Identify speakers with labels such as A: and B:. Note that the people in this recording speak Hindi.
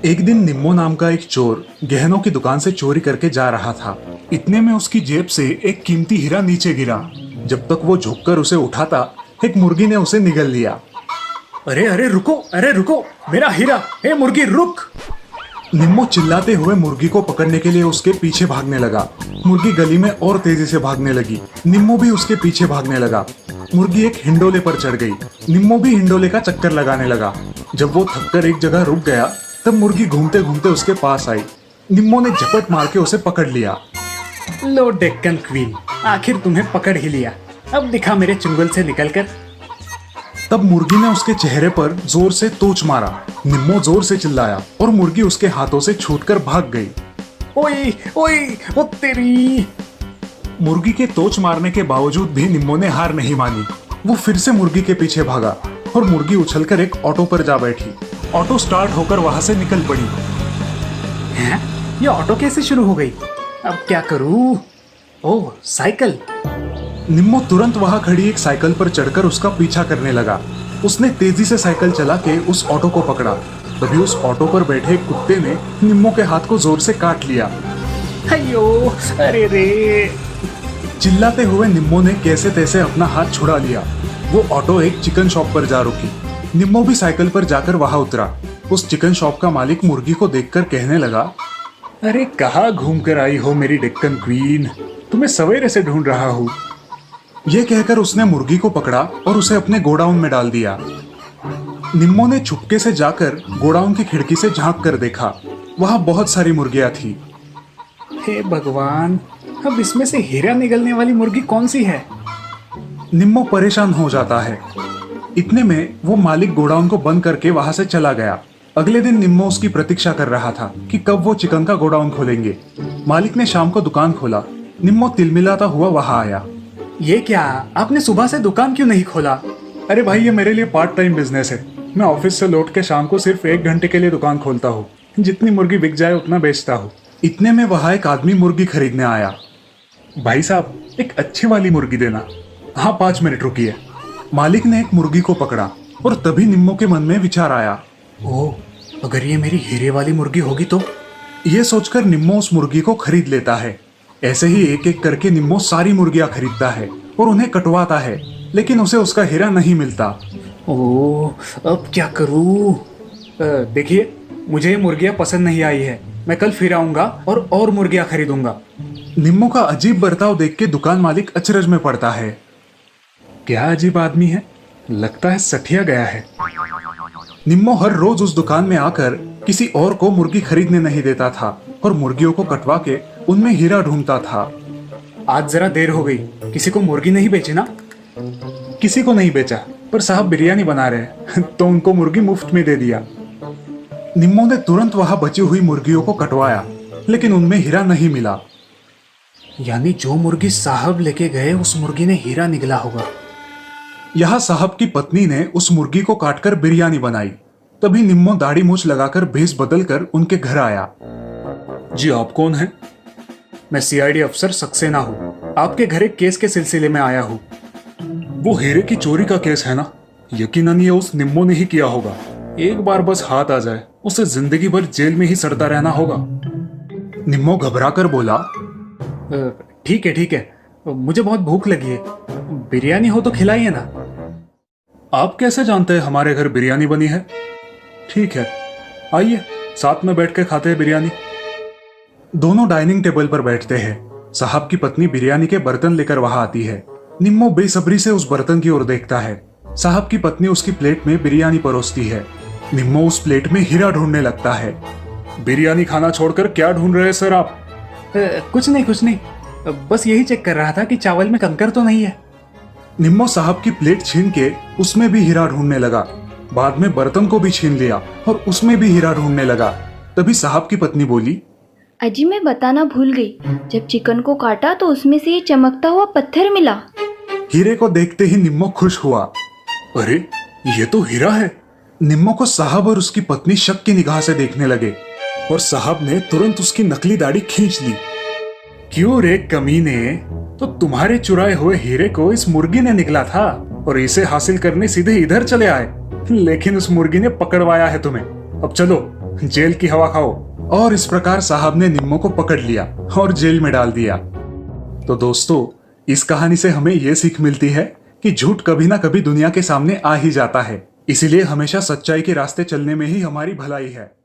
A: एक दिन निम्मो नाम का एक चोर गहनों की दुकान से चोरी करके जा रहा था। इतने में उसकी जेब से एक कीमती हीरा नीचे गिरा। जब तक वो झुककर उसे उठाता, एक मुर्गी ने उसे निगल लिया।
B: अरे अरे रुको, मेरा हीरा! ए मुर्गी रुक!
A: निम्मो चिल्लाते हुए मुर्गी को पकड़ने के लिए उसके पीछे भागने लगा। मुर्गी गली में और तेजी से भागने लगी। निम्मो भी उसके पीछे भागने लगा। मुर्गी एक हिंडोले पर चढ़ गई। निम्मो भी हिंडोले का चक्कर लगाने लगा। जब वो थककर एक जगह रुक गया, तब मुर्गी घूमते घूमते उसके पास आई। निम्मो ने झपट मार के उसे पकड़ लिया।
B: लो डेक्कन क्वीन, आखिर तुम्हें पकड़ ही लिया। अब दिखा मेरे चुंगल से निकलकर।
A: तब मुर्गी ने उसके चेहरे पर जोर से तोच मारा। निम्मो जोर से चिल्लाया और मुर्गी उसके हाथों से छूटकर भाग गई।
B: ओए ओए, ओ तेरी!
A: मुर्गी के तोच मारने के बावजूद भी निम्मो ने हार नहीं मानी। वो फिर से मुर्गी के पीछे भागा और मुर्गी उछलकर एक ऑटो पर जा बैठी। ऑटो स्टार्ट होकर वहां से निकल पड़ी।
B: हैं? ये ऑटो कैसे शुरू हो गई? अब क्या करूं? ओह, साइकिल!
A: निम्मो तुरंत वहां खड़ी एक साइकिल पर चढ़कर उसका पीछा करने लगा। उसने तेजी से साइकिल चला के उस ऑटो को पकड़ा। तभी उस ऑटो पर बैठे एक कुत्ते ने निम्मो के हाथ को जोर से काट लिया।
B: अयो, अरे रे!
A: चिल्लाते हुए निम्मो ने कैसे तैसे अपना हाथ छुड़ा लिया। वो ऑटो एक चिकन शॉप पर जा रुकी। निम्मो भी साइकिल पर जाकर वहां उतरा। उस चिकन शॉप का मालिक मुर्गी को देखकर कहने लगा,
B: अरे कहाँ घूम कर आई हो मेरी डेक्कन क्वीन? तुम्हें सवेरे से ढूंढ रहा हूँ।
A: ये कहकर उसने मुर्गी को पकड़ा और उसे अपने गोडाउन में डाल दिया। निम्मो ने चुपके से जाकर गोडाउन की खिड़की से झांक कर देखा। वहां बहुत सारी मुर्गियां थी।
B: हे भगवान, अब इसमें से हीरा निकलने वाली मुर्गी कौन सी है?
A: निम्मो परेशान हो जाता है। इतने में वो मालिक गोडाउन को बंद करके वहां से चला गया। अगले दिन निम्मो उसकी प्रतीक्षा कर रहा था कि कब वो चिकन का गोडाउन खोलेंगे। मालिक ने शाम को दुकान खोला। निम्मो तिलमिलाता हुआ वहां आया।
B: ये क्या, आपने सुबह से दुकान क्यों नहीं खोला?
A: अरे भाई, ये मेरे लिए पार्ट टाइम बिजनेस है। मैं ऑफिस से लौट के शाम को सिर्फ 1 घंटे के लिए दुकान खोलता हूँ। जितनी मुर्गी बिक जाए उतना बेचता हूँ। इतने में वहां एक आदमी मुर्गी खरीदने आया। भाई साहब, एक अच्छी वाली मुर्गी देना। हाँ, 5 मिनट रुकिए। मालिक ने एक मुर्गी को पकड़ा और तभी निम्मो के मन में विचार आया।
B: ओह, अगर ये मेरी हीरे वाली मुर्गी होगी तो?
A: ये सोचकर निम्मो उस मुर्गी को खरीद लेता है। ऐसे ही एक एक करके निम्मो सारी मुर्गियां खरीदता है और उन्हें कटवाता है, लेकिन उसे उसका हीरा नहीं मिलता।
B: ओह, अब क्या करूं? देखिए, मुझे ये मुर्गियां पसंद नहीं आई है। मैं कल फिर आऊंगा और मुर्गियां खरीदूंगा।
A: निम्मो का अजीब बर्ताव देख के दुकान मालिक अचरज में पड़ता है। क्या अजीब आदमी है, लगता है सठिया गया है। निम्मो हर रोज उस दुकान में आकर किसी और को मुर्गी खरीदने नहीं देता था और मुर्गियों को कटवा के उनमें हीरा ढूंढता था।
B: आज जरा देर हो गई। किसी को मुर्गी नहीं बेची ना?
A: किसी को नहीं बेचा, पर साहब बिरयानी बना रहे तो उनको मुर्गी मुफ्त में दे दिया। निम्मो ने तुरंत वहां बची हुई मुर्गियों को कटवाया, लेकिन उनमें हीरा नहीं मिला।
B: यानी जो मुर्गी साहब लेके गए, उस मुर्गी ने हीरा निगला होगा।
A: यहाँ साहब की पत्नी ने उस मुर्गी को काटकर बिरयानी बनाई। तभी निम्मो दाढ़ी मूछ लगाकर भेष बदलकर उनके घर आया।
B: जी, आप कौन हैं? मैं सीआईडी अफसर सक्सेना हूँ। आपके घर एक केस के सिलसिले में आया हूँ।
A: वो हीरे की चोरी का केस है ना? यकीनन ये उस निम्मो ने ही किया होगा। एक बार बस हाथ आ जाए, उसे जिंदगी भर जेल में ही सड़ता रहना होगा। निम्मो घबराकर बोला,
B: ठीक है, मुझे बहुत भूख लगी है। बिरयानी हो तो खिलाइए ना।
A: आप कैसे जानते हैं हमारे घर बिरयानी बनी है? ठीक है, आइए साथ में बैठ के खाते हैं बिरयानी। दोनों डाइनिंग टेबल पर बैठते हैं। साहब की पत्नी बिरयानी के बर्तन लेकर वहां आती है। निम्मो बेसब्री से उस बर्तन की ओर देखता है। साहब की पत्नी उसकी प्लेट में बिरयानी परोसती है। निम्मो उस प्लेट में हीरा ढूंढने लगता है। बिरयानी खाना छोड़कर क्या ढूंढ रहे हैं सर आप?
B: कुछ नहीं, बस यही चेक कर रहा था कि चावल में कंकर तो नहीं है।
A: निम्मो साहब की प्लेट छीन के उसमें भी हीरा ढूंढने लगा। बाद में बर्तन को भी छीन लिया और उसमें भी हीरा ढूंढने लगा। तभी साहब की पत्नी बोली,
C: अजी मैं बताना भूल गई, जब चिकन को काटा तो उसमें से ये चमकता हुआ पत्थर मिला।
A: हीरे को देखते ही निम्मो खुश हुआ। अरे, ये तो हीरा है। निम्मो को साहब और उसकी पत्नी शक की निगाह से देखने लगे और साहब ने तुरंत उसकी नकली दाढ़ी खींच ली। क्यों रे कमीने, तो तुम्हारे चुराए हुए हीरे को इस मुर्गी ने निकला था और इसे हासिल करने सीधे इधर चले आए, लेकिन उस मुर्गी ने पकड़वाया है तुम्हें। अब चलो जेल की हवा खाओ। और इस प्रकार साहब ने निम्मो को पकड़ लिया और जेल में डाल दिया। तो दोस्तों, इस कहानी से हमें यह सीख मिलती है कि झूठ कभी ना कभी दुनिया के सामने आ ही जाता है। इसीलिए हमेशा सच्चाई के रास्ते चलने में ही हमारी भलाई है।